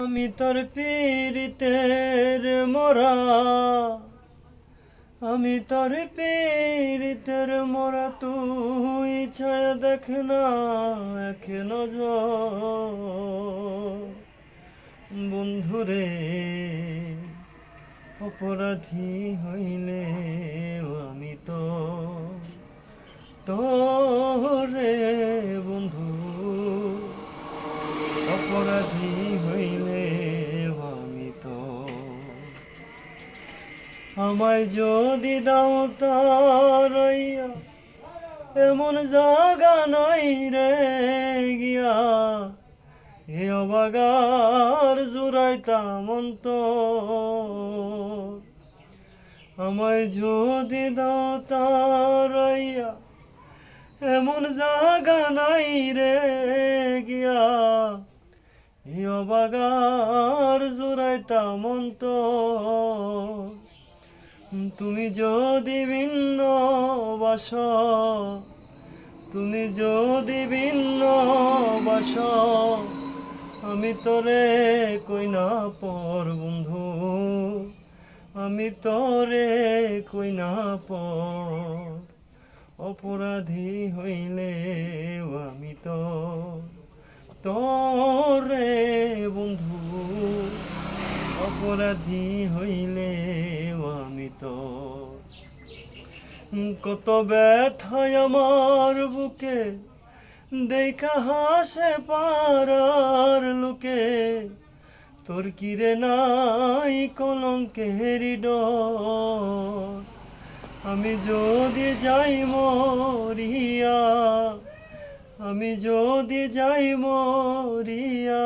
আমি তোর পীড়িতের মরা, আমি তোর পীড়িতের মরা, তুই ছায়া দেখ না এক নজর। বন্ধুরে অপরাধী হইলে আমি তো তোরে, বন্ধু অপরাধী হইলে আমি তো। আমায় যদি দাও তারাইয়া, এমন জাগা নাই রে গিয়া, এ অবাগার জুড়াইতাম অন্তর। আমায় যদি দাও তারাইয়া, এমন জাগা নাই রে গিয়া, এ অবাগার জুড়াইতাম অন্তর। তুমি যদি ভিন্ন বাস, তুমি যদি ভিন্ন বাস, আমি তোরে কই না পর বন্ধু, আমি তোরে কই না পর। অপরাধী হইলে আমি তো তোরে, বন্ধু অপরাধী হইলে আমি তো। কত ব্যথায় আমার বুকে দেখা হাসে পারার লোকে, তোর কিরে নাই কলঙ্কের ডর। আমি যদি যাই মরিয়া, আমি যদি যাই মরিয়া,